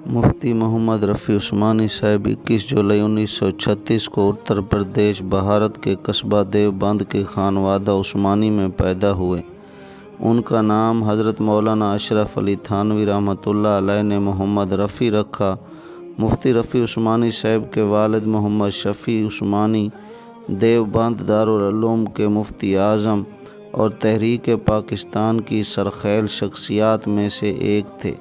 مفتی محمد رفیع عثمانی صاحب 21 جولائی 1936 کو اتر پردیش بھارت کے قصبہ دیوبند کے خانوادہ عثمانی میں پیدا ہوئے۔ ان کا نام حضرت مولانا اشرف علی تھانوی رحمۃ اللہ علیہ نے محمد رفیع رکھا۔ مفتی رفیع عثمانی صاحب کے والد محمد شفیع عثمانی دیوبند دارالعلوم کے مفتی اعظم اور تحریک پاکستان کی سرخیل شخصیات میں سے ایک تھے۔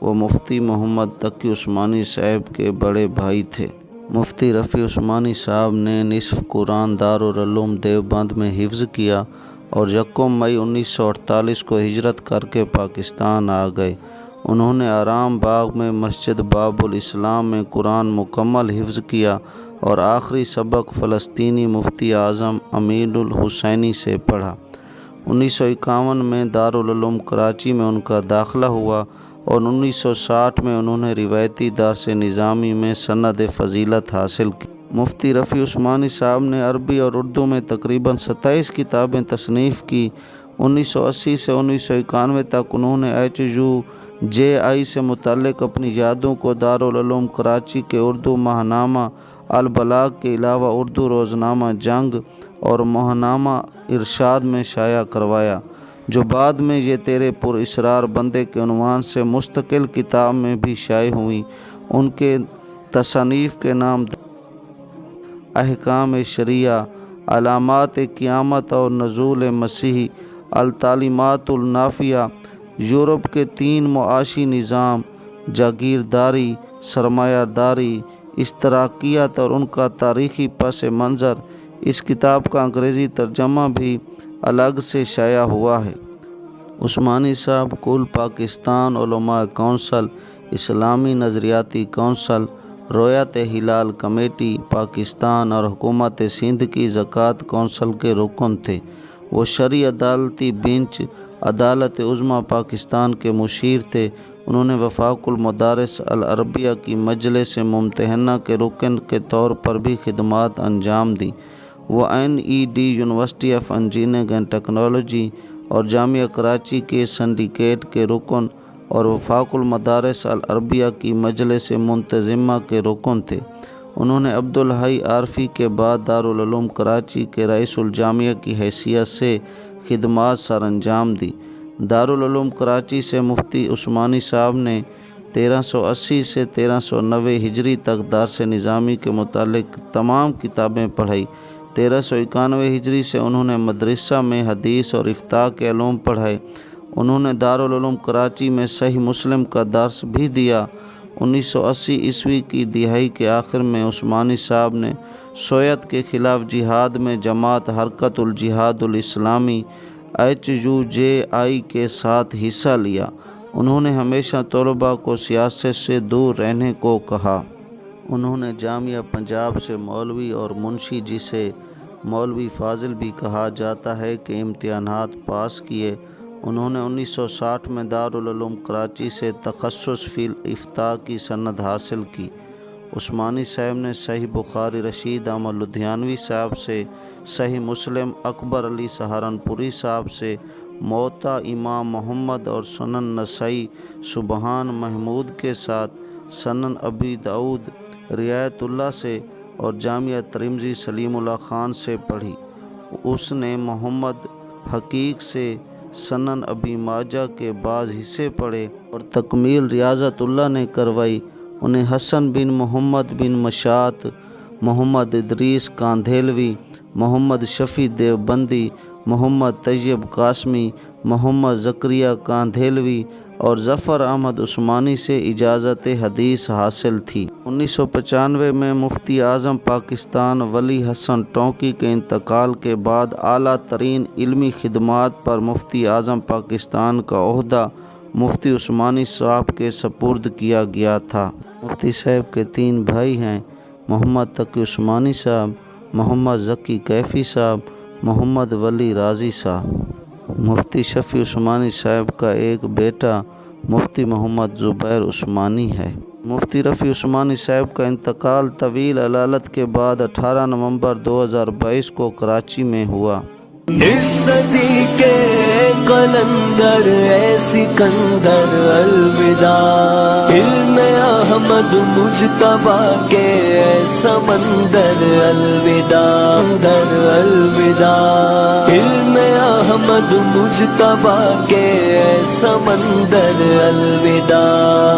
وہ مفتی محمد تقی عثمانی صاحب کے بڑے بھائی تھے۔ مفتی رفیع عثمانی صاحب نے نصف قرآن دارالعلوم دیوبند میں حفظ کیا اور 1 مئی 1948 کو ہجرت کر کے پاکستان آ گئے۔ انہوں نے آرام باغ میں مسجد باب الاسلام میں قرآن مکمل حفظ کیا اور آخری سبق فلسطینی مفتی اعظم امین الحسینی سے پڑھا۔ 1951 میں دارالعلوم کراچی میں ان کا داخلہ ہوا اور 1960 میں انہوں نے روایتی درس نظامی میں سند فضیلت حاصل کی۔ مفتی رفیع عثمانی صاحب نے عربی اور اردو میں تقریباً 27 کتابیں تصنیف کی۔ 1980 سے 1991 تک انہوں نے HUJI سے متعلق اپنی یادوں کو دارالعلوم کراچی کے اردو ماہنامہ البلاغ کے علاوہ اردو روزنامہ جنگ اور ماہنامہ ارشاد میں شائع کروایا، جو بعد میں یہ تیرے پر اسرار بندے کے عنوان سے مستقل کتاب میں بھی شائع ہوئی۔ ان کے تصانیف کے نام احکام شریعہ، علامات قیامت اور نزول مسیح، التعلیمات النافیہ، یورپ کے 3 معاشی نظام، جاگیرداری، سرمایہ داری، اشتراکیت اور ان کا تاریخی پس منظر۔ اس کتاب کا انگریزی ترجمہ بھی الگ سے شائع ہوا ہے۔ عثمانی صاحب کل پاکستان علماء کونسل، اسلامی نظریاتی کونسل، رویت ہلال کمیٹی پاکستان اور حکومت سندھ کی زکوٰۃ کونسل کے رکن تھے۔ وہ شرعی عدالتی بینچ عدالت عظمیٰ پاکستان کے مشیر تھے۔ انہوں نے وفاق المدارس العربیہ کی مجلس ممتحنہ کے رکن کے طور پر بھی خدمات انجام دیں۔ وہ NED university of engineering and technology اور جامعہ کراچی کے سنڈیکیٹ کے رکن اور وفاق المدارس العربیہ کی مجلس منتظمہ کے رکن تھے۔ انہوں نے عبدالحی عارفی کے بعد دارالعلوم کراچی کے رئیس الجامعہ کی حیثیت سے خدمات سر انجام دی۔ دارالعلوم کراچی سے مفتی عثمانی صاحب نے 1380 سے 1390 ہجری تک درس نظامی کے متعلق تمام کتابیں پڑھائی۔ 1391 ہجری سے انہوں نے مدرسہ میں حدیث اور افتاء کے علوم پڑھائے۔ انہوں نے دارالعلوم کراچی میں صحیح مسلم کا درس بھی دیا۔ 1980 عیسوی کی دہائی کے آخر میں عثمانی صاحب نے سوویت کے خلاف جہاد میں جماعت حرکت الجہاد الاسلامی HUJI کے ساتھ حصہ لیا۔ انہوں نے ہمیشہ طلباء کو سیاست سے دور رہنے کو کہا۔ انہوں نے جامعہ پنجاب سے مولوی اور منشی، جسے مولوی فاضل بھی کہا جاتا ہے، کے امتحانات پاس کیے۔ انہوں نے 1960 میں دارالعلوم کراچی سے تخصص فی الافتاء کی سند حاصل کی۔ عثمانی صاحب نے صحیح بخاری رشید احمد لدھیانوی صاحب سے، صحیح مسلم اکبر علی سہارنپوری صاحب سے، موطا امام محمد اور سنن نسائی سبحان محمود کے ساتھ، سنن ابی داؤد رعایت اللہ سے اور جامعہ ترمذی سلیم اللہ خان سے پڑھی۔ اس نے محمد حقیق سے سنن ابی ماجہ کے بعض حصے پڑھے اور تکمیل ریاضت اللہ نے کروائی۔ انہیں حسن بن محمد بن مشات، محمد ادریس کاندھیلوی، محمد شفیع دیوبندی، محمد طیب قاسمی، محمد زکریا کاندھیلوی اور ظفر احمد عثمانی سے اجازت حدیث حاصل تھی۔ 1995 میں مفتی اعظم پاکستان ولی حسن ٹونکی کے انتقال کے بعد اعلیٰ ترین علمی خدمات پر مفتی اعظم پاکستان کا عہدہ مفتی عثمانی صاحب کے سپرد کیا گیا تھا۔ مفتی صاحب کے 3 بھائی ہیں، محمد تقی عثمانی صاحب، محمد ذکی کیفی صاحب، محمد ولی رازی صاحب۔ مفتی شفیع عثمانی صاحب کا ایک بیٹا مفتی محمد زبیر عثمانی ہے۔ مفتی رفیع عثمانی صاحب کا انتقال طویل علالت کے بعد 18 نومبر 2022 کو کراچی میں ہوا۔ اس صدی کے قلندر اے سکندر الوداع، علم احمد مجتبی کے اے سمندر الوداع الوداع، علم احمد مجتبی کے اے سمندر الوداع۔